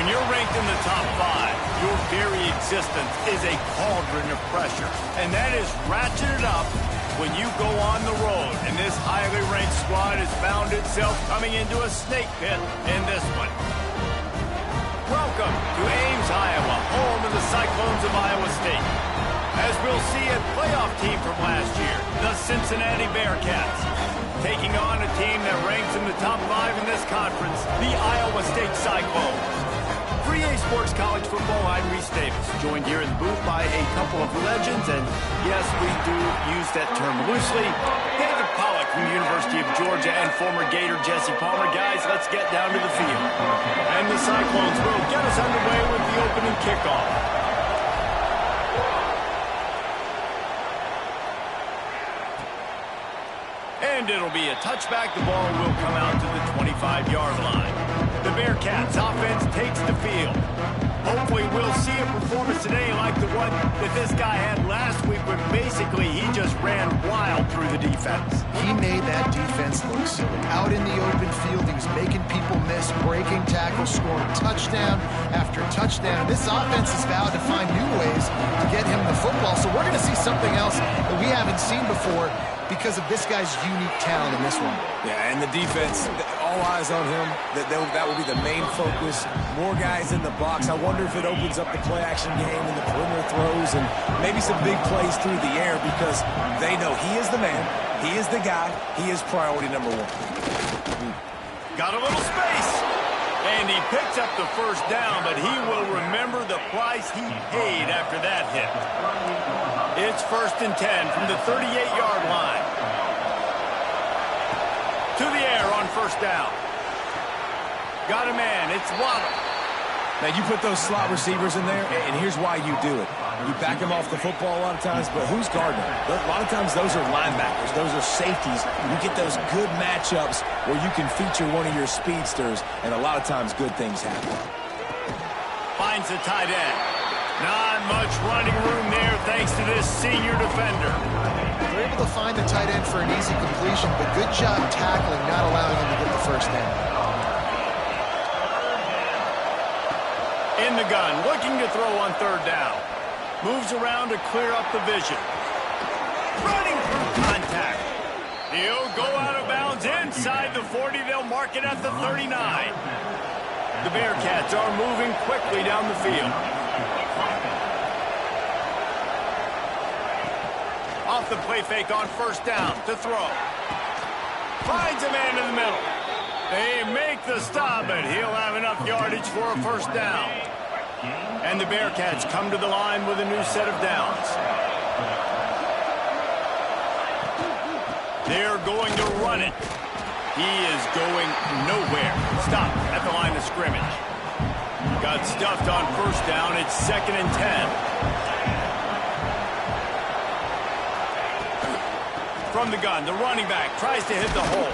When you're ranked in the top 5, your very existence is a cauldron of pressure. And that is ratcheted up when you go on the road. And this highly ranked squad has found itself coming into a snake pit in this one. Welcome to Ames, Iowa, home of the Cyclones of Iowa State. As we'll see a playoff team from last year, the Cincinnati Bearcats, taking on a team that ranks in the top 5 in this conference, the Iowa State Cyclones. For EA Sports College Football, I'm Reese Davis, joined here in the booth by a couple of legends, and yes, we do use that term loosely. David Pollack from the University of Georgia and former Gator Jesse Palmer. Guys, let's get down to the field. And the Cyclones will get us underway with the opening kickoff. And it'll be a touchback. The ball will come out to the 25-yard line. The Bearcats offense takes the field. Hopefully we'll see a performance today like the one that this guy had last week when basically he just ran wild through the defense. He made that defense look silly. Out in the open field, he was making people miss, breaking tackles, scoring touchdown after touchdown. This offense has vowed to find new ways to get him the football, so we're going to see something else that we haven't seen before because of this guy's unique talent in this one. Yeah, and the defense, all eyes on him. That will be the main focus. More guys in the box. I wonder if it opens up the play-action game and the perimeter throws and maybe some big plays through the air because they know he is the man, he is the guy, he is priority number 1. Got a little space. And he picks up the first down, but he will remember the price he paid after that hit. It's 1st and 10 from the 38-yard line. To the air on first down. Got a man. It's Waddle. Now, you put those slot receivers in there, and here's why you do it. You back them off the football a lot of times, but who's guarding them? A lot of times those are linebackers. Those are safeties. You get those good matchups where you can feature one of your speedsters, and a lot of times good things happen. Finds the tight end. Not much running room there thanks to this senior defender. They're able to find the tight end for an easy completion, but good job tackling, not allowing him to get the first down. In the gun, looking to throw on third down. Moves around to clear up the vision. Running through contact. He'll go out of bounds inside the 40. They'll mark it at the 39. The Bearcats are moving quickly down the field. Off the play fake on first down to throw. Finds a man in the middle. They make the stop, but he'll have enough yardage for a first down. And the Bearcats come to the line with a new set of downs. They're going to run it. He is going nowhere. Stop at the line of scrimmage. Got stuffed on first down. It's 2nd and 10. From the gun, the running back tries to hit the hole.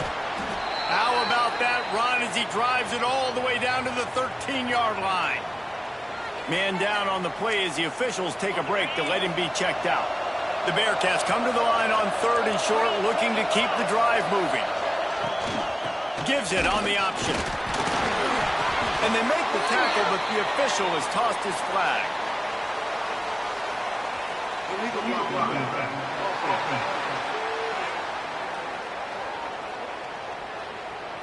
How about that run as he drives it all the way down to the 13-yard line? Man down on the play as the officials take a break to let him be checked out. The Bearcats come to the line on 3rd and short, looking to keep the drive moving. Gives it on the option. And they make the tackle, but the official has tossed his flag.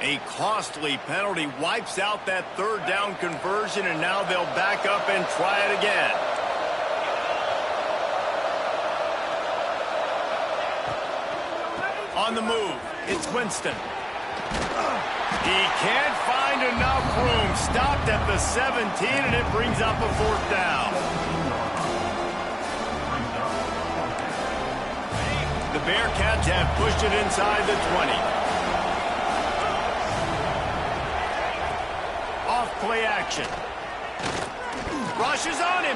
A costly penalty wipes out that third down conversion, and now they'll back up and try it again. On the move, it's Winston. He can't find enough room. Stopped at the 17, and it brings up a 4th down. The Bearcats have pushed it inside the 20. Play action. Rushes on him.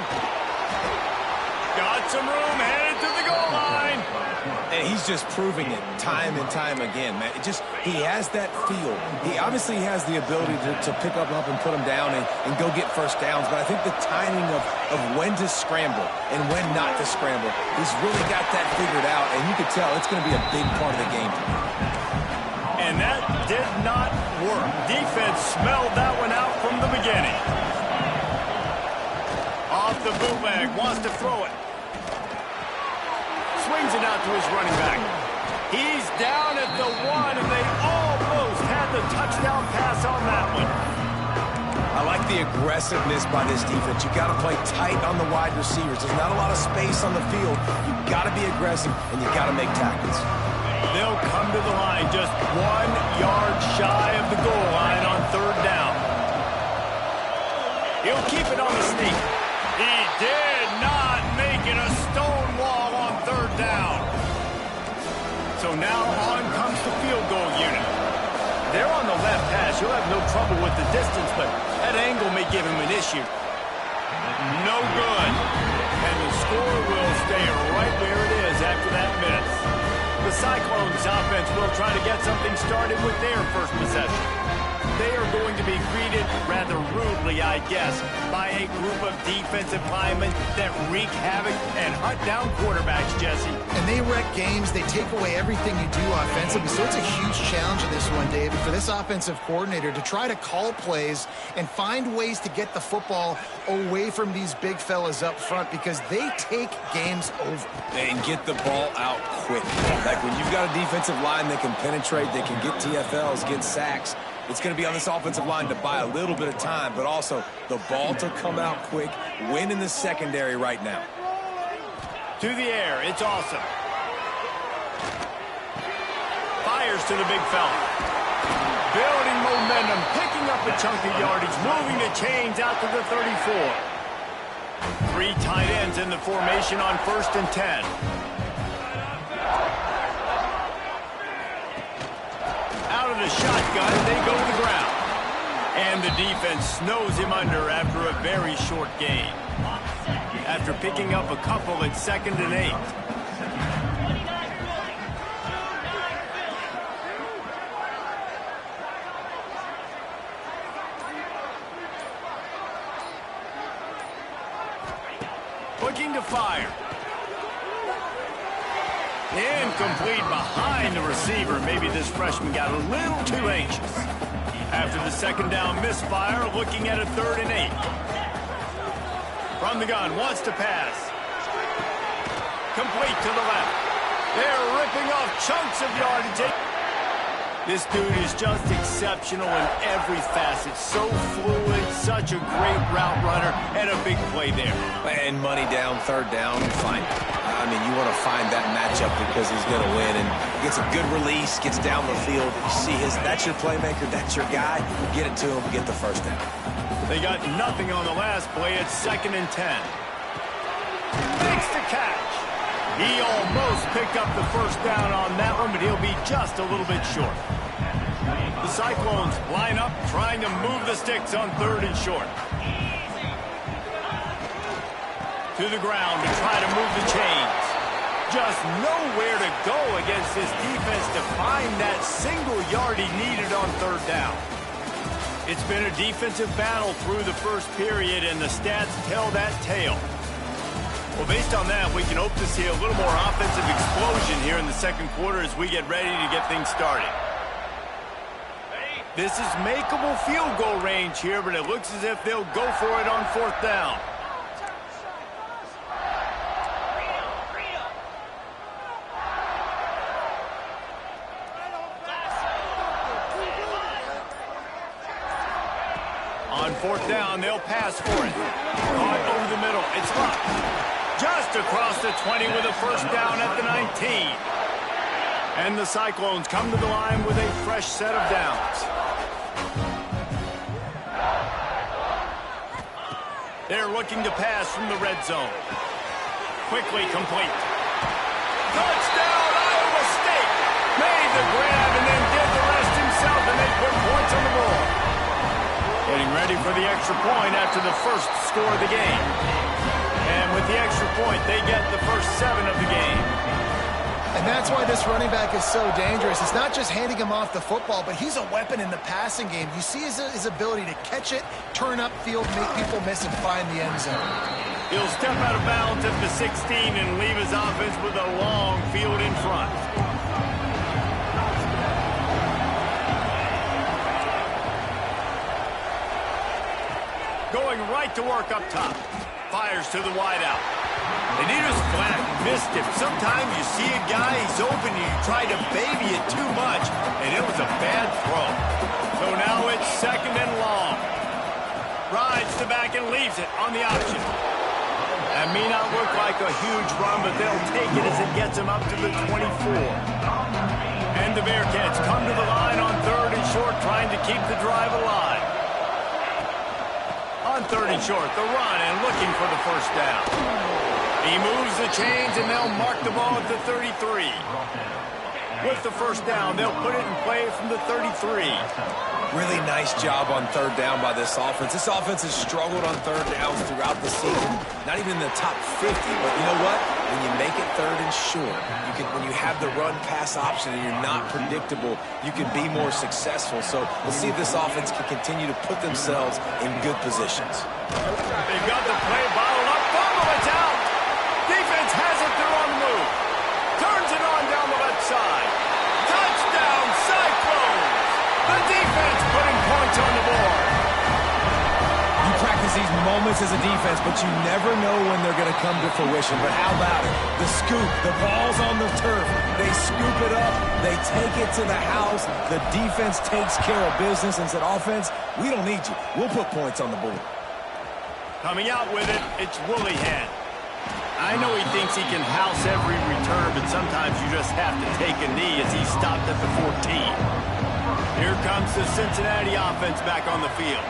Got some room, headed to the goal line. And he's just proving it time and time again, man. He has that feel. He obviously has the ability to pick up and put them down and go get first downs, but I think the timing of when to scramble and when not to scramble, he's really got that figured out, and you can tell it's going to be a big part of the game. And that did not work. Defense smelled that one out from the beginning. off the bootleg, wants to throw it. Swings it out to his running back. He's down at the 1, and they almost had the touchdown pass on that one. I like the aggressiveness by this defense. You got to play tight on the wide receivers. There's not a lot of space on the field. You got to be aggressive, and you got to make tackles. They'll come to the line just 1 yard shy of the goal line on 3rd down. He'll keep it on the sneak. He did not make it a stone wall on 3rd down. So now on comes the field goal unit. They're on the left hash. He'll have no trouble with the distance, but that angle may give him an issue. No good. And the score will stay right where it is after that miss. The Cyclones offense will try to get something started with their first possession. They are going to be greeted rather rudely, I guess, by a group of defensive linemen that wreak havoc and hunt down quarterbacks, Jesse. And they wreck games. They take away everything you do offensively. So it's a huge challenge in this one, David, for this offensive coordinator to try to call plays and find ways to get the football away from these big fellas up front because they take games over. And get the ball out quick. Like when you've got a defensive line that can penetrate, that can get TFLs, get sacks, it's going to be on this offensive line to buy a little bit of time, but also the ball to come out quick, win in the secondary right now. To the air, it's awesome. Fires to the big fella. Building momentum, picking up a chunk of yardage, moving the chains out to the 34. 3 tight ends in the formation on 1st and 10. Out of the shotgun, they go to the ground. And the defense snows him under after a very short gain. After picking up a couple at 2nd and 8. Looking to fire. Incomplete behind the receiver. Maybe this freshman got a little too anxious. After the 2nd down misfire, looking at a 3rd and 8. From the gun, wants to pass. Complete to the left. They're ripping off chunks of yardage. This dude is just exceptional in every facet. So fluid, such a great route runner, and a big play there. And money down, 3rd down, fine. I mean, you want to find that matchup because he's going to win. And gets a good release, gets down the field. You see that's your playmaker, that's your guy. Get it to him, get the 1st down. They got nothing on the last play. It's 2nd and 10. Makes the catch. He almost picked up the 1st down on that one, but he'll be just a little bit short. The Cyclones line up, trying to move the sticks on 3rd and short. To the ground to try to move the chains. Just nowhere to go against this defense to find that single yard he needed on 3rd down. It's been a defensive battle through the first period, and the stats tell that tale. Well, based on that, we can hope to see a little more offensive explosion here in the 2nd quarter as we get ready to get things started. This is makeable field goal range here, but it looks as if they'll go for it on 4th down. On 4th down, they'll pass for it. Caught over the middle. It's locked. Just across the 20 with a 1st down at the 19. And the Cyclones come to the line with a fresh set of downs. They're looking to pass from the red zone. Quickly complete. Touchdown, Iowa State! Made the grab and then did the rest himself, and they put points on the board. Getting ready for the extra point after the first score of the game. And with the extra point, they get the first 7 of the game. And that's why this running back is so dangerous. It's not just handing him off the football, but he's a weapon in the passing game. You see his ability to catch it, turn upfield, make people miss, and find the end zone. He'll step out of bounds at the 16 and leave his offense with a long field in front. Going right to work up top. fires to the wideout. And he just flat missed him. Sometimes you see a guy, he's open, and you try to baby it too much, and it was a bad throw. So now it's second and long. Rides the back and leaves it on the option. That may not look like a huge run, but they'll take it as it gets them up to the 24. And the Bearcats come to the line on third and short, trying to keep the drive alive. On third and short, the run and looking for the first down. He moves the chains, and they'll mark the ball at the 33. With the first down, they'll put it in play from the 33. Really nice job on third down by this offense. This offense has struggled on third downs throughout the season. Not even in the top 50, but you know what? When you make it third and short, when you have the run-pass option and you're not predictable, you can be more successful. So let's see if this offense can continue to put themselves in good positions. They've got the play bottled up. Fumble, it's out. Defense has it. They're on the move. Turns it on down the left side. Touchdown, Cyclones. The defense putting points on the board. You practice these moments as a defense, but you never know when they're going to come to fruition. But how about it? The scoop, the ball's on the turf. They scoop it up. They take it to the house. The defense takes care of business and said, offense, we don't need you. We'll put points on the board. Coming out with it, it's Woollyhan. I know he thinks he can house every return, but sometimes you just have to take a knee as he stopped at the 14. Here comes the Cincinnati offense back on the field.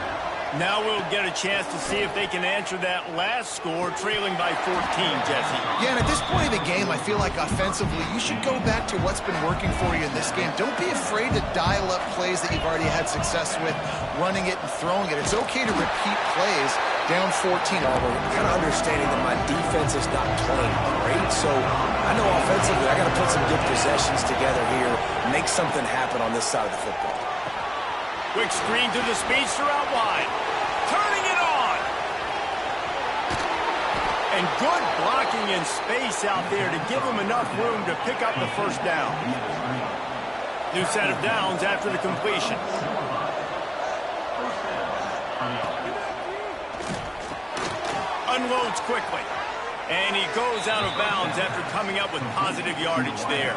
Now we'll get a chance to see if they can answer that last score, trailing by 14, Jesse. Yeah, and at this point of the game, I feel like offensively, you should go back to what's been working for you in this game. Don't be afraid to dial up plays that you've already had success with, running it and throwing it. It's okay to repeat plays down 14. We're kind of understanding that my defense is not playing great, so I know offensively I got to put some good possessions together here, make something happen on this side of the football. Quick screen to the speedster out wide. Turning it on. And good blocking in space out there to give him enough room to pick up the first down. New set of downs after the completion. Unloads quickly. And he goes out of bounds after coming up with positive yardage there.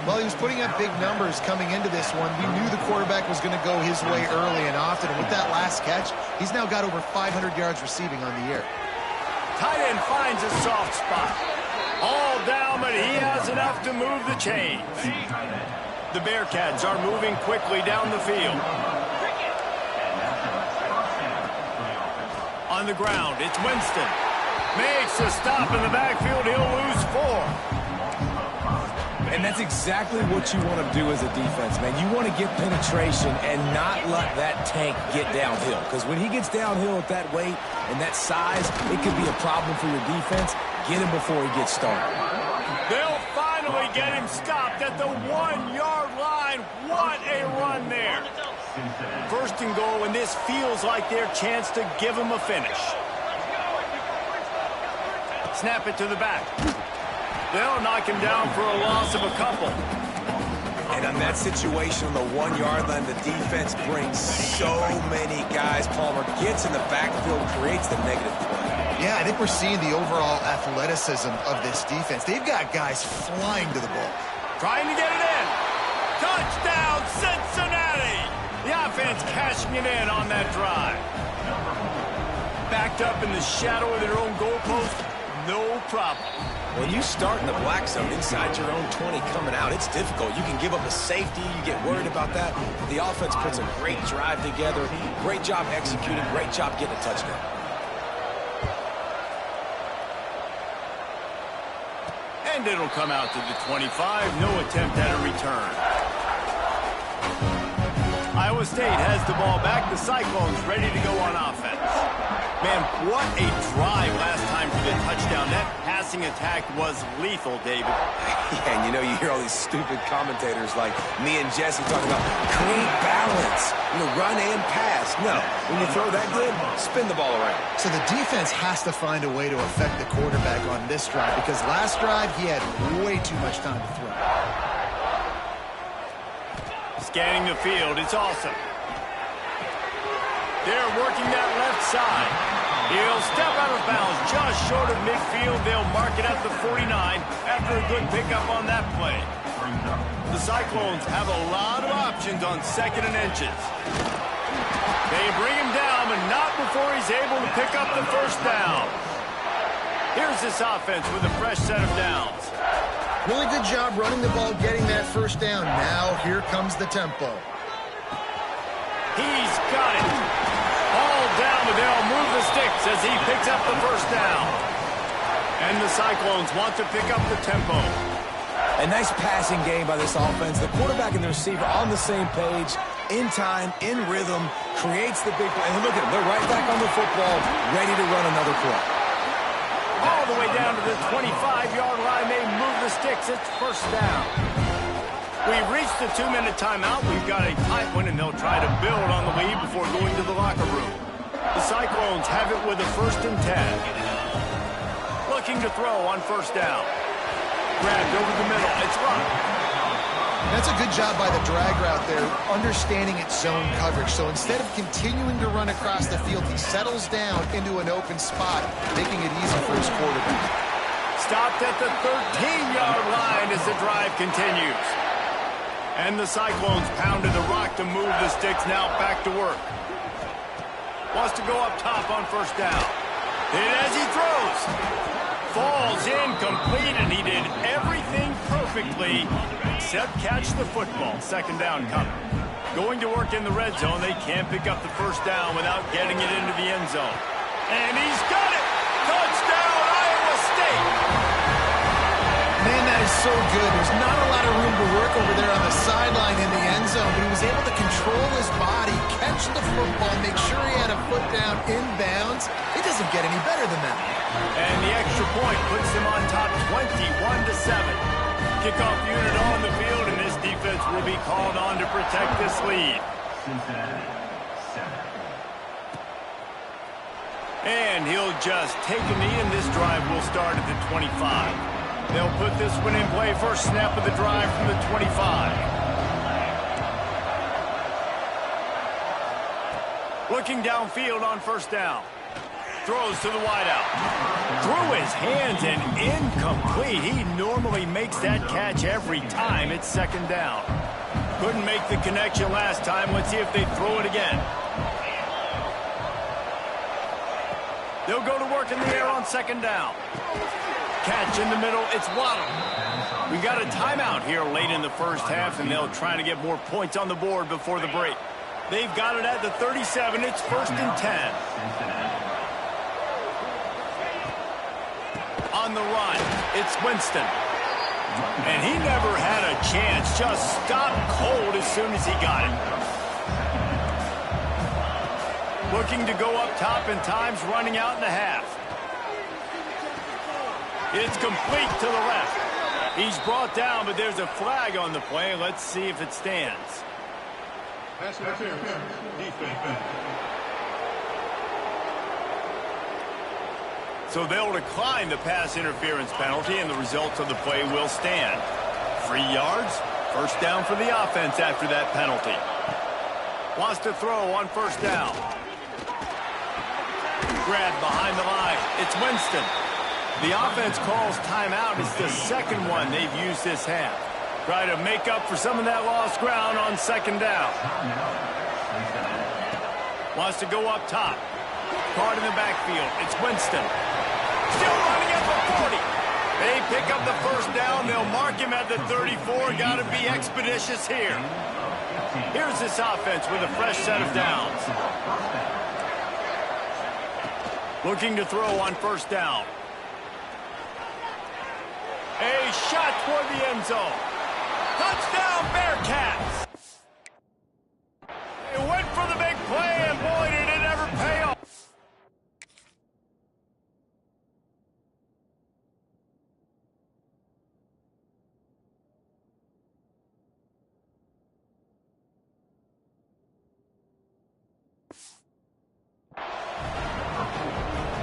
Well, he was putting up big numbers coming into this one. We knew the quarterback was going to go his way early and often. And with that last catch, he's now got over 500 yards receiving on the year. Tight end finds a soft spot. All down, but he has enough to move the chains. The Bearcats are moving quickly down the field. On the ground, it's Winston. Makes a stop in the backfield. He'll lose 4. And that's exactly what you want to do as a defense, man. You want to get penetration and not let that tank get downhill. Because when he gets downhill at that weight and that size, it could be a problem for your defense. Get him before he gets started. They'll finally get him stopped at the 1-yard line. What a run there. First and goal, and this feels like their chance to give him a finish. Snap it to the back. They'll knock him down for a loss of a couple. And on that situation on the 1-yard line, the defense brings so many guys. Palmer gets in the backfield, creates the negative play. Yeah, I think we're seeing the overall athleticism of this defense. They've got guys flying to the ball. Trying to get it in. Touchdown, Cincinnati! The offense cashing it in on that drive. Backed up in the shadow of their own goalpost, no problem. When you start in the black zone inside your own 20 coming out, it's difficult. You can give up a safety. You get worried about that. The offense puts a great drive together. Great job executing. Great job getting a touchdown. And it'll come out to the 25. No attempt at a return. Iowa State has the ball back. The Cyclones ready to go on offense. Man, what a drive last time for the touchdown. That passing attack was lethal, David. Yeah, and you know, you hear all these stupid commentators like me and Jesse talking about create balance, run and pass. No, when you throw that good, spin the ball around. So the defense has to find a way to affect the quarterback on this drive because last drive he had way too much time to throw. Scanning the field, it's awesome. They're working that left side. He'll step out of bounds just short of midfield. They'll mark it at the 49 after a good pickup on that play. The Cyclones have a lot of options on 2nd and inches. They bring him down, but not before he's able to pick up the first down. Here's this offense with a fresh set of downs. Really good job running the ball, getting that first down. Now here comes the tempo. He's got it. All down, but they'll move the sticks as he picks up the first down. And the Cyclones want to pick up the tempo. A nice passing game by this offense. The quarterback and the receiver on the same page, in time, in rhythm, creates the big play. And look at them. They're right back on the football, ready to run another play. All the way down to the 25-yard line. They move the sticks. It's first down. We've reached the 2-minute timeout. We've got a tight one, and they'll try to build on the lead before going to the locker room. The Cyclones have it with a 1st and 10. Looking to throw on first down. Grabbed over the middle. It's Luck. That's a good job by the drag route there, understanding its zone coverage. So instead of continuing to run across the field, he settles down into an open spot, making it easy for his quarterback. Stopped at the 13-yard line as the drive continues. And the Cyclones pounded the rock to move the sticks. Now back to work. Wants to go up top on first down. Hit as he throws. Falls incomplete, and he did everything perfectly except catch the football. 2nd down coming. Going to work in the red zone. They can't pick up the first down without getting it into the end zone. And he's got it! Touchdown, Iowa State! Man, that is so good. There's not a lot of room to work over there on the sideline in the end zone, but he was able to control his body, catch the football, make sure he had a foot down in bounds. It doesn't get any better than that. And the extra point puts them on top 21-7. Kickoff unit on the field, and this defense will be called on to protect this lead. And he'll just take a knee, and this drive will start at the 25. They'll put this one in play. First snap of the drive from the 25. Looking downfield on first down. Throws to the wideout. Through his hands and incomplete. He normally makes that catch every time. It's 2nd down. Couldn't make the connection last time. Let's see if they throw it again. They'll go to work in the air on 2nd down. Catch in the middle. It's Waddle. We've got a timeout here late in the first half, and they'll try to get more points on the board before the break. They've got it at the 37. It's 1st and 10. On the run, it's Winston. And he never had a chance. Just stopped cold as soon as he got it. Looking to go up top, and time's running out in the half. It's complete to the left. He's brought down, but there's a flag on the play. Let's see if it stands. So they'll decline the pass interference penalty, and the results of the play will stand. 3 yards, first down for the offense after that penalty. Wants to throw on first down. Grabbed behind the line. It's Winston. The offense calls timeout. It's the 2nd one they've used this half. Try to make up for some of that lost ground on 2nd down. Wants to go up top. Caught in the backfield. It's Winston. Still running at the 40. They pick up the first down. They'll mark him at the 34. Got to be expeditious here. Here's this offense with a fresh set of downs. Looking to throw on first down. A shot toward the end zone. Touchdown, Bearcats! They went for the big play, and boy, did it ever pay off.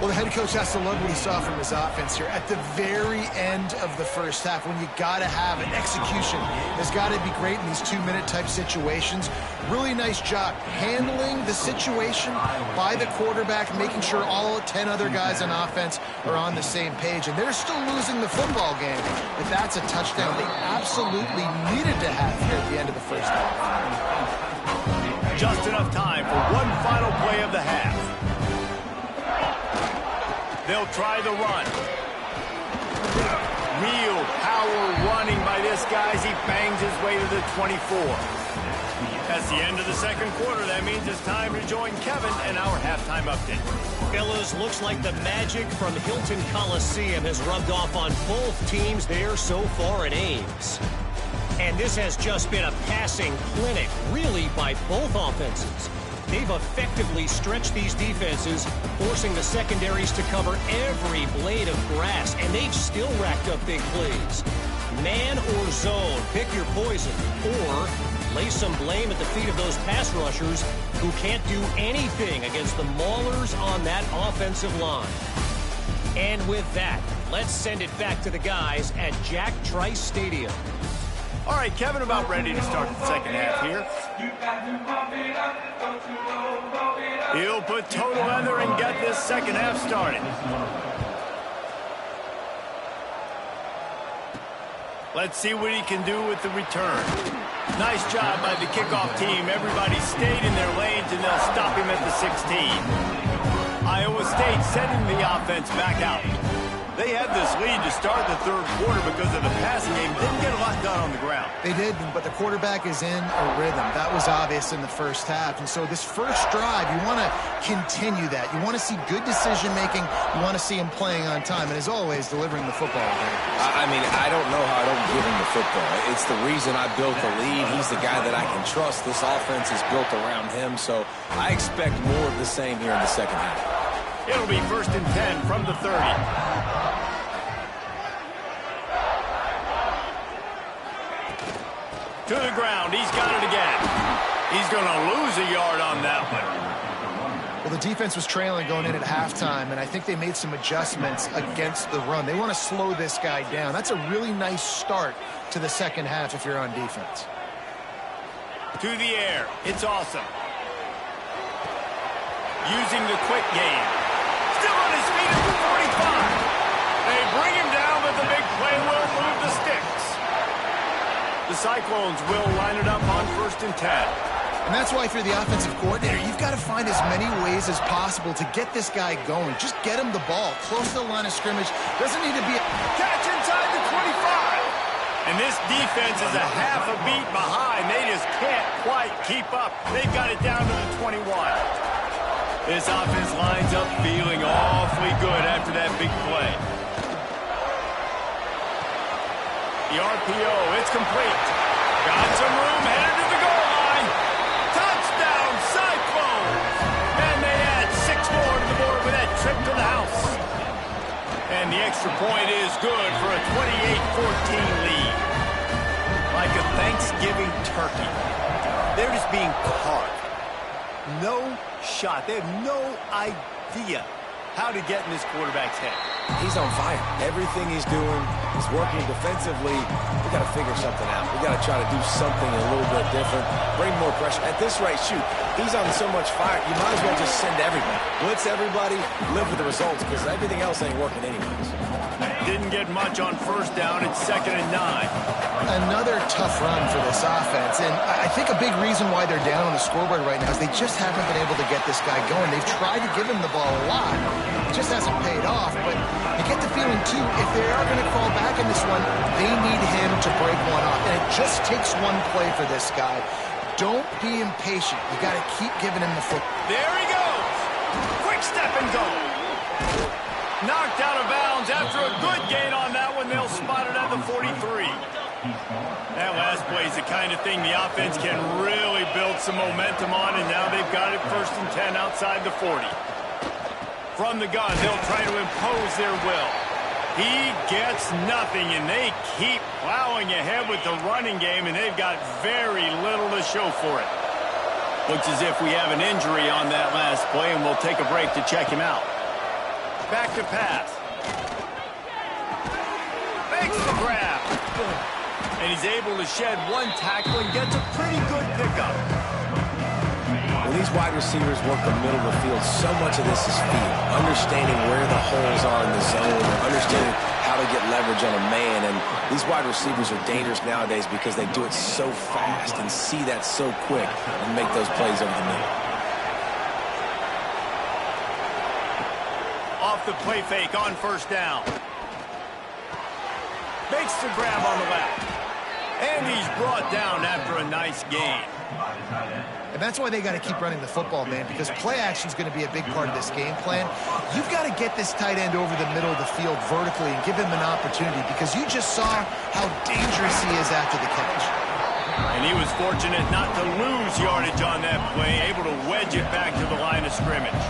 Well, the head coach has to love what he saw from his offense here at the very end of the first half, when you got to have an execution. Has got to be great in these 2-minute type situations. Really nice job handling the situation by the quarterback, making sure all 10 other guys on offense are on the same page. And they're still losing the football game, but that's a touchdown they absolutely needed to have here at the end of the first half. Just enough time for one final play of the half. They'll try the run. Real power running by this guy as he bangs his way to the 24. That's the end of the second quarter. That means it's time to join Kevin and our halftime update. Fellas, looks like the magic from Hilton Coliseum has rubbed off on both teams there so far in Ames. And this has just been a passing clinic, really, by both offenses. They've effectively stretched these defenses, forcing the secondaries to cover every blade of grass, and they've still racked up big plays. Man or zone, pick your poison, or lay some blame at the feet of those pass rushers who can't do anything against the maulers on that offensive line. And with that, let's send it back to the guys at Jack Trice Stadium. All right, Kevin, about ready to start the second half here. He'll put total leather and get this second half started. Let's see what he can do with the return. Nice job by the kickoff team. Everybody stayed in their lanes, and they'll stop him at the 16. Iowa State sending the offense back out. They had this lead to start the third quarter because of the passing game. Didn't get a lot done on the ground. They did, but the quarterback is in a rhythm. That was obvious in the first half. And so this first drive, you want to continue that. You want to see good decision-making. You want to see him playing on time. And as always, delivering the football. I mean, I don't know how I don't give him the football. It's the reason I built the lead. He's the guy that I can trust. This offense is built around him. So I expect more of the same here in the second half. It'll be 1st and 10 from the 30. To the ground. He's got it again. He's going to lose a yard on that one. Well, the defense was trailing going in at halftime, and I think they made some adjustments against the run. They want to slow this guy down. That's a really nice start to the second half if you're on defense. To the air. It's awesome. Using the quick game. Still on his feet at the 45. They bring him down, but the big play will move the sticks. The Cyclones will line it up on 1st and 10. And that's why if you're the offensive coordinator, you've got to find as many ways as possible to get this guy going. Just get him the ball close to the line of scrimmage. Doesn't need to be a catch inside the 25. And this defense is a half a beat behind. They just can't quite keep up. They've got it down to the 21. This offense lines up feeling awfully good after that big play. The RPO, it's complete. Got some room, headed to the goal line. Touchdown, Cyclones! And they add 6 more to the board with that trip to the house. And the extra point is good for a 28-14 lead. Like a Thanksgiving turkey. They're just being carved. No shot. They have no idea how to get in this quarterback's head. He's on fire. Everything he's doing is working defensively. We got to figure something out. We got to try to do something a little bit different. Bring more pressure. At this rate, shoot, he's on so much fire, you might as well just send everybody. Blitz everybody, live with the results, because everything else ain't working anyways. Didn't get much on 1st down. It's 2nd and 9. Another tough run for this offense. And I think a big reason why they're down on the scoreboard right now is they just haven't been able to get this guy going. They've tried to give him the ball a lot. It just hasn't paid off. But you get the feeling, too, if they are going to crawl back in this one, they need him to break one off. And it just takes one play for this guy. Don't be impatient. You got to keep giving him the football. There he goes. Quick step and go. Knocked out of bounds after a good gain on that one. They'll spot it at the 43. That last play is the kind of thing the offense can really build some momentum on, and now they've got it 1st and 10 outside the 40. From the gun, they'll try to impose their will. He gets nothing, and they keep plowing ahead with the running game, and they've got very little to show for it. Looks as if we have an injury on that last play, and we'll take a break to check him out. Back to pass. Makes the grab. And he's able to shed one tackle and gets a pretty good pickup. When these wide receivers work the middle of the field, so much of this is feel. Understanding where the holes are in the zone, understanding how to get leverage on a man. And these wide receivers are dangerous nowadays because they do it so fast and see that so quick and make those plays over the middle. Off the play fake on first down. Makes the grab on the left. And he's brought down after a nice gain. And that's why they got to keep running the football, man, because play action is going to be a big part of this game plan. You've got to get this tight end over the middle of the field vertically and give him an opportunity, because you just saw how dangerous he is after the catch. And he was fortunate not to lose yardage on that play, able to wedge it back to the line of scrimmage.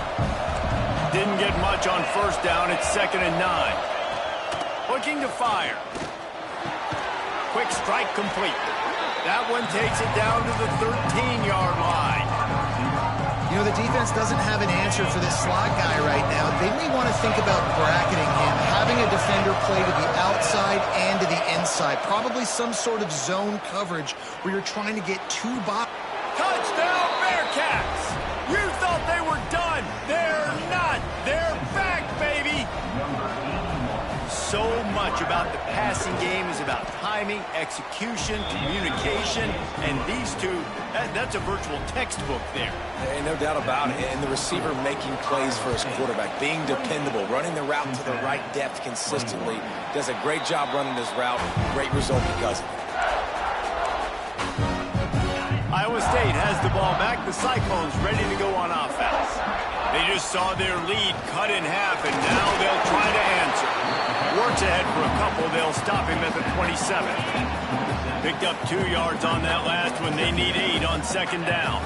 Didn't get much on first down. It's 2nd and 9. Looking to fire. Quick strike complete. That one takes it down to the 13-yard line. You know, the defense doesn't have an answer for this slot guy right now. They may want to think about bracketing him, having a defender play to the outside and to the inside. Probably some sort of zone coverage where you're trying to get two box. Touchdown, Bearcats! You thought they were done. They're not. They're back, baby. So much about the passing game is about timing, execution, communication, and these two, that's a virtual textbook there. Ain't no doubt about it. And the receiver making plays for his quarterback, being dependable, running the route to the right depth consistently, does a great job running his route. Great result because of it. Iowa State has the ball back. The Cyclones ready to go on offense. They just saw their lead cut in half, and now they'll try to answer. Works ahead for a couple. They'll stop him at the 27. Picked up 2 yards on that last one. They need 8 on 2nd down.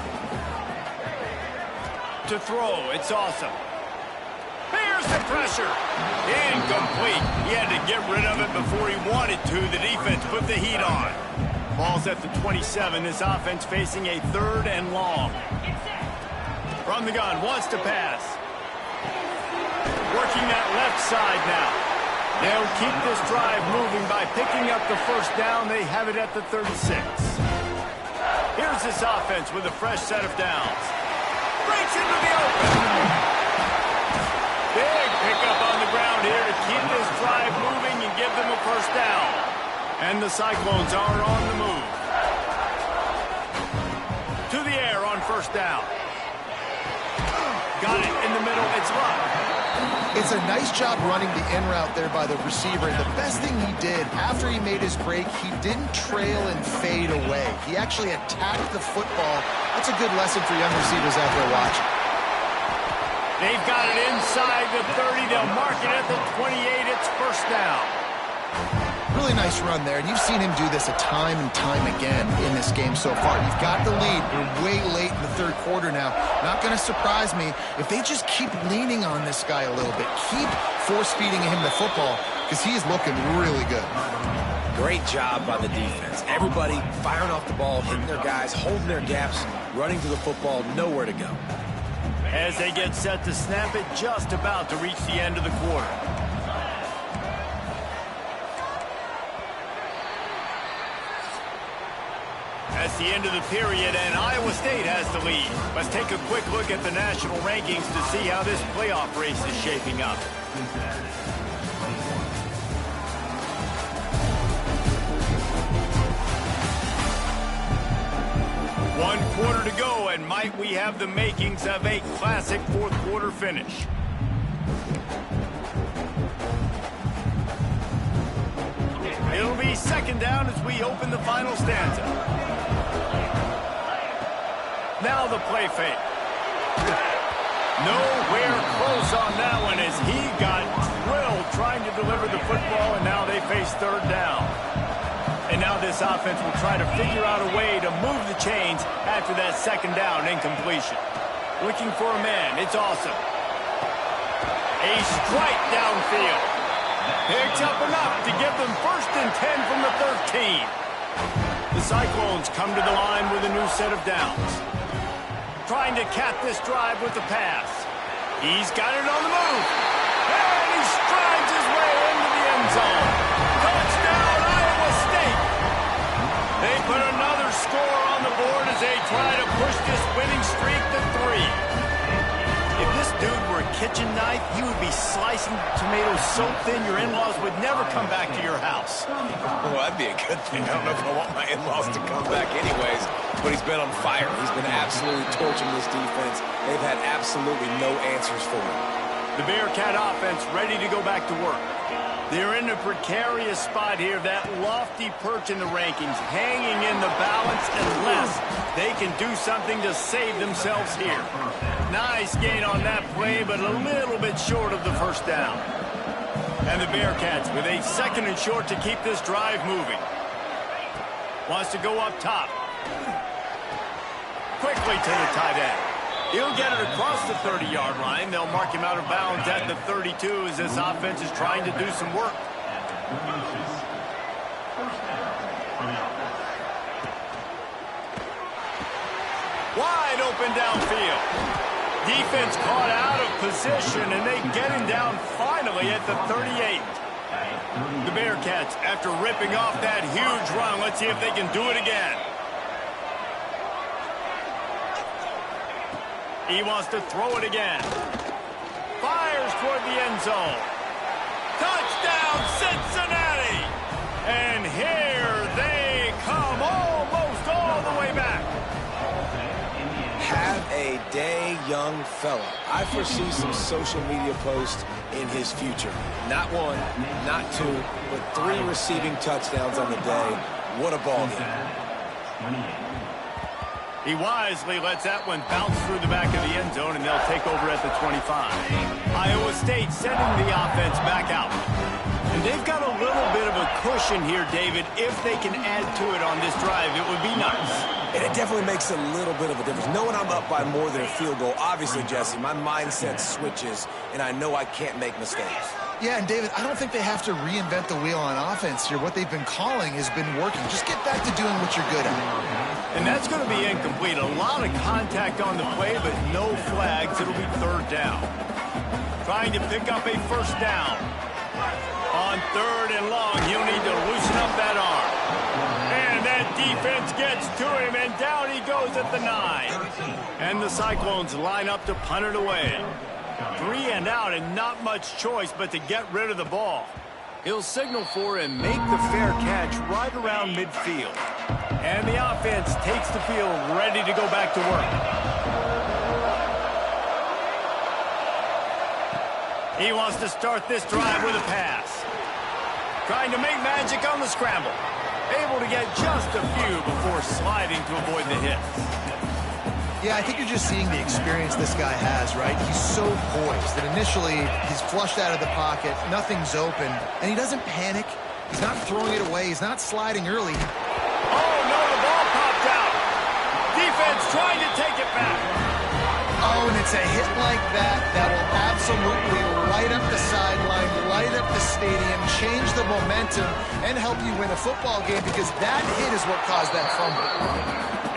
To throw, it's awesome. Here's the pressure. Incomplete. He had to get rid of it before he wanted to. The defense put the heat on. Ball's at the 27. This offense facing a 3rd and long. From the gun, wants to pass. Working that left side now. They'll keep this drive moving by picking up the first down. They have it at the 36. Here's this offense with a fresh set of downs. Breaks into the open. Big pickup on the ground here to keep this drive moving and give them a first down. And the Cyclones are on the move. To the air on first down. Got it in the middle. It's Luck. It's a nice job running the in route there by the receiver. And the best thing he did after he made his break, he didn't trail and fade away. He actually attacked the football. That's a good lesson for young receivers out there watching. They've got it inside the 30. They'll mark it at the 28. It's first down. Really nice run there, and you've seen him do this a time and time again in this game so far. You've got the lead. We're way late in the 3rd quarter now. Not going to surprise me if they just keep leaning on this guy a little bit. Keep force-feeding him the football, because he is looking really good. Great job by the defense. Everybody firing off the ball, hitting their guys, holding their gaps, running to the football, nowhere to go. As they get set to snap it, just about to reach the end of the quarter. That's the end of the period, and Iowa State has the lead. Let's take a quick look at the national rankings to see how this playoff race is shaping up. One quarter to go, and might we have the makings of a classic 4th quarter finish. It'll be 2nd down as we open the final stanza. Now the play fake. Nowhere close on that one as he got drilled trying to deliver the football, and now they face 3rd down. And now this offense will try to figure out a way to move the chains after that 2nd down incompletion. Looking for a man. It's awesome. A strike downfield. Picks up enough to give them 1st and 10 from the 13. The Cyclones come to the line with a new set of downs. Trying to cap this drive with the pass. He's got it on the move. And he strides his way into the end zone. Touchdown, Iowa State. They put another score on the board as they try to push this winning streak to 3. If this dude were a kitchen knife, he would be slicing tomatoes so thin your in-laws would never come back to your house. Well, that'd be a good thing. I don't know if I want my in-laws to come back anyways, but he's been on fire. He's been absolutely torching this defense. They've had absolutely no answers for him. The Bearcat offense ready to go back to work. They're in a precarious spot here, that lofty perch in the rankings, hanging in the balance unless they can do something to save themselves here. Nice gain on that play, but a little bit short of the first down. And the Bearcats with a 2nd and short to keep this drive moving. Wants to go up top. Quickly to the tight end. He'll get it across the 30-yard line. They'll mark him out of bounds at the 32 as this offense is trying to do some work. Wide open downfield. Defense caught out of position, and they get him down finally at the 38. The Bearcats, after ripping off that huge run, let's see if they can do it again. He wants to throw it again. Fires toward the end zone. Touchdown, Cincinnati! And here they come, almost all the way back. Have a day, young fella. I foresee some social media posts in his future. Not 1, not 2, but 3 receiving touchdowns on the day. What a ball game. He wisely lets that one bounce through the back of the end zone, and they'll take over at the 25. Iowa State sending the offense back out. And they've got a little bit of a cushion here, David. If they can add to it on this drive, it would be nice. And it definitely makes a little bit of a difference. Knowing I'm up by more than a field goal, obviously, Jesse, my mindset switches, and I know I can't make mistakes. Yeah, and David, I don't think they have to reinvent the wheel on offense here. What they've been calling has been working. Just get back to doing what you're good at. And that's going to be incomplete. A lot of contact on the play, but no flags. It'll be 3rd down. Trying to pick up a 1st down. On 3rd and long, he'll need to loosen up that arm. And that defense gets to him, and down he goes at the 9. And the Cyclones line up to punt it away. 3 and out, and not much choice but to get rid of the ball. He'll signal for and make the fair catch right around midfield. And the offense takes the field ready to go back to work. He wants to start this drive with a pass. Trying to make magic on the scramble. Able to get just a few before sliding to avoid the hit. Yeah, I think you're just seeing the experience this guy has, right? He's so poised that initially he's flushed out of the pocket, nothing's open, and he doesn't panic. He's not throwing it away. He's not sliding early. Oh, no, the ball popped out. Defense trying to take it back. Oh, and it's a hit like that that will absolutely light up the sideline, light up the stadium, change the momentum, and help you win a football game because that hit is what caused that fumble.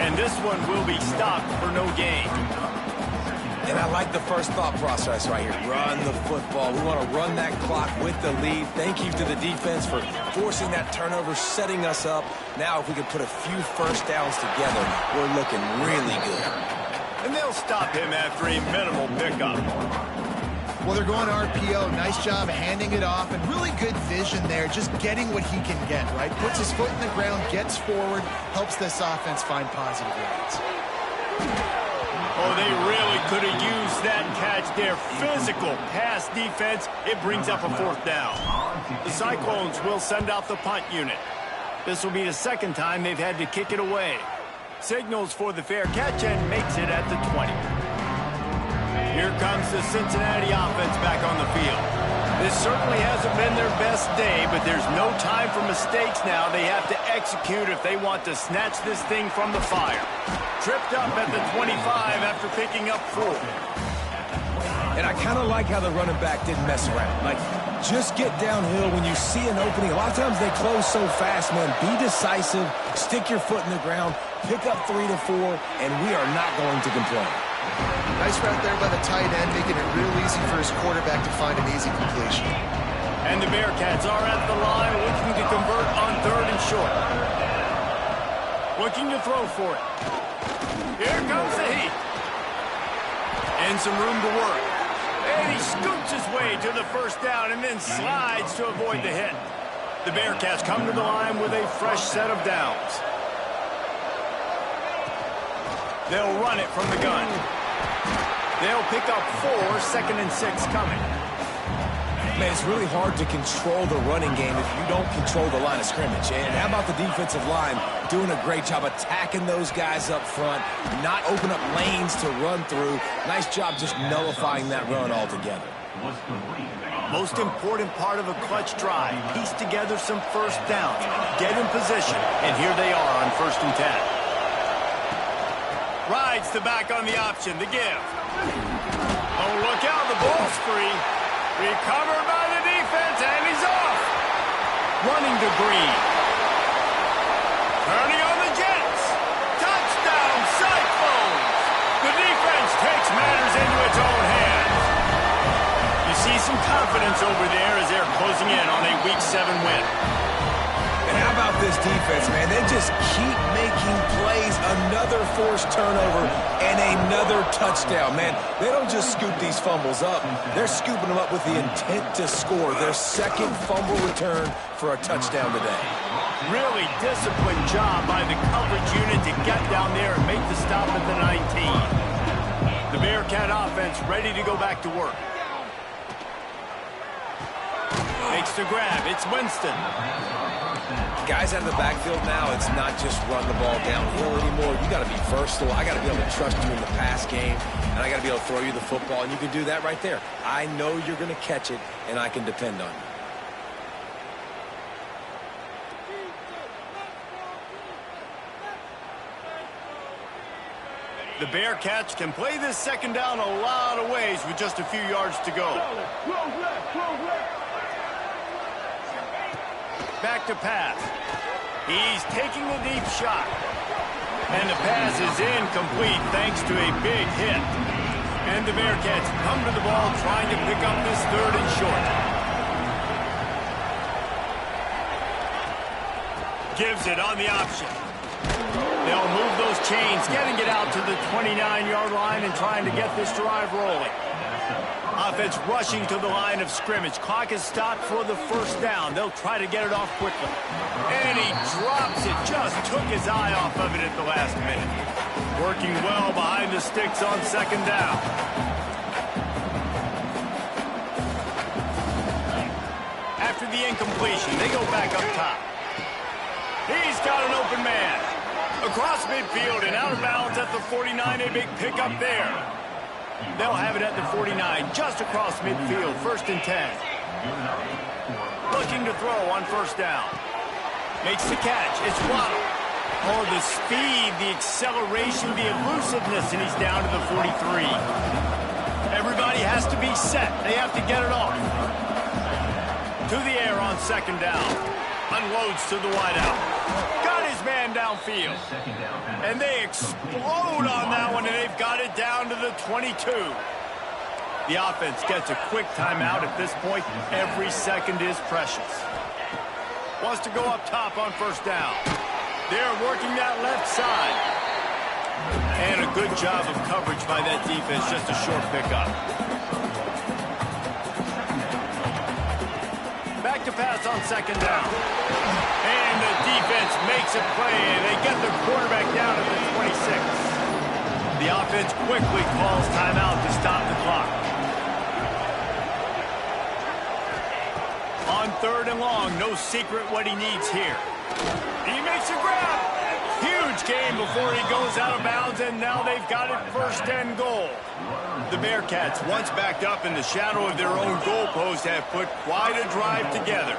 And this one will be stopped for no gain. And I like the first thought process right here. Run the football. We want to run that clock with the lead. Thank you to the defense for forcing that turnover, setting us up. Now if we can put a few 1st downs together, we're looking really good. And they'll stop him after a minimal pickup. Well, they're going RPO. Nice job handing it off, and really good vision there, just getting what he can get, right? Puts his foot in the ground, gets forward, helps this offense find positive yards. Oh, they really could have used that catch there. Physical pass defense. It brings up a 4th down. The Cyclones will send out the punt unit. This will be the 2nd time they've had to kick it away. Signals for the fair catch and makes it at the 20. Here comes the Cincinnati offense back on the field. This certainly hasn't been their best day, but there's no time for mistakes now. They have to execute if they want to snatch this thing from the fire. Tripped up at the 25 after picking up 4. And I kind of like how the running back didn't mess around. Like, just get downhill when you see an opening. A lot of times they close so fast, man. Be decisive, stick your foot in the ground, pick up 3 to 4, and we are not going to complain. Nice route there by the tight end, making it real easy for his quarterback to find an easy completion. And the Bearcats are at the line looking to convert on 3rd and short. Looking to throw for it. Here comes the heat. And some room to work. And he scoops his way to the 1st down and then slides to avoid the hit. The Bearcats come to the line with a fresh set of downs. They'll run it from the gun. They'll pick up 4, 2nd and 6 coming. Man, it's really hard to control the running game if you don't control the line of scrimmage. And how about the defensive line doing a great job attacking those guys up front, not open up lanes to run through. Nice job just nullifying that run altogether. Most important part of a clutch drive, piece together some 1st downs, get in position, and here they are on 1st and 10. Rides the back on the option, the give. Oh, look out, the ball's free. Recovered by the defense, and he's off. Running to Green. Turning on the Jets. Touchdown, Cyclones. The defense takes matters into its own hands. You see some confidence over there as they're closing in on a Week 7 win. And how about this defense, man? They just keep making plays. Another forced turnover and another touchdown. Man, they don't just scoop these fumbles up. They're scooping them up with the intent to score. Their 2nd fumble return for a touchdown today. Really disciplined job by the coverage unit to get down there and make the stop at the 19. The Bearcat offense ready to go back to work. Makes the grab. It's Winston. Guys out of the backfield now, it's not just run the ball downhill anymore. You got to be versatile. I got to be able to trust you in the pass game, and I got to be able to throw you the football, and you can do that right there. I know you're going to catch it, and I can depend on you. The Bearcats can play this 2nd down a lot of ways with just a few yards to go. Back to pass. He's taking a deep shot. And the pass is incomplete thanks to a big hit. And the Bearcats come to the ball trying to pick up this 3rd and short. Gives it on the option. They'll move those chains, getting it out to the 29-yard line and trying to get this drive rolling. Offense rushing to the line of scrimmage. Clock is stopped for the 1st down. They'll try to get it off quickly. And he drops it. Just took his eye off of it at the last minute. Working well behind the sticks on 2nd down. After the incompletion, they go back up top. He's got an open man. Across midfield and out of bounds at the 49. A big pickup there. They'll have it at the 49, just across midfield, 1st and 10. Looking to throw on 1st down. Makes the catch. It's Waddle. Oh, the speed, the acceleration, the elusiveness, and he's down to the 43. Everybody has to be set. They have to get it off. To the air on 2nd down. Unloads to the wideout. Got his man downfield. And they explode on that one, and they've got it down to the 22. The offense gets a quick timeout at this point. Every second is precious. Wants to go up top on 1st down. They're working that left side. And a good job of coverage by that defense. Just a short pickup. Back to pass on 2nd down. And the defense makes a play, and they get the quarterback down at the 26. The offense quickly calls timeout to stop the clock. On 3rd and long, no secret what he needs here. He makes a grab. Huge gain before he goes out of bounds, and now they've got it 1st and goal. The Bearcats, once backed up in the shadow of their own goalpost, have put quite a drive together.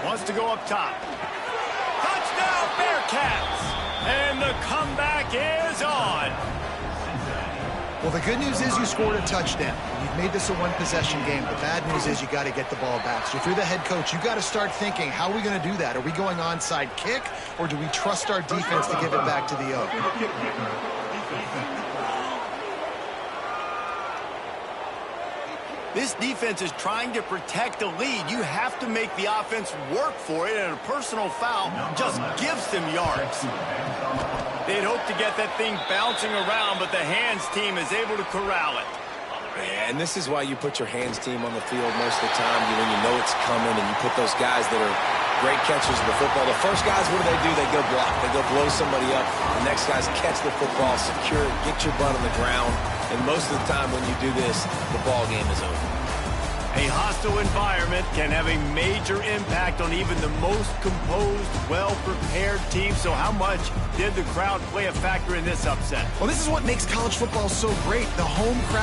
Wants to go up top. Touchdown, Bearcats! And the comeback is on. Well, the good news is you scored a touchdown. You've made this a one-possession game. The bad news is you got to get the ball back. So if you're the head coach, you got to start thinking, how are we going to do that? Are we going onside kick, or do we trust our defense to give it back to the O? This defense is trying to protect the lead. You have to make the offense work for it, and a personal foul just gives them yards. They'd hope to get that thing bouncing around, but the hands team is able to corral it. And this is why you put your hands team on the field most of the time, when you know it's coming, and you put those guys that are great catchers of the football. The first guys, what do? They go block. They go blow somebody up. The next guys catch the football, secure it, get your butt on the ground. And most of the time when you do this, the ball game is over. A hostile environment can have a major impact on even the most composed, well-prepared team. So how much did the crowd play a factor in this upset? Well, this is what makes college football so great. The home crowd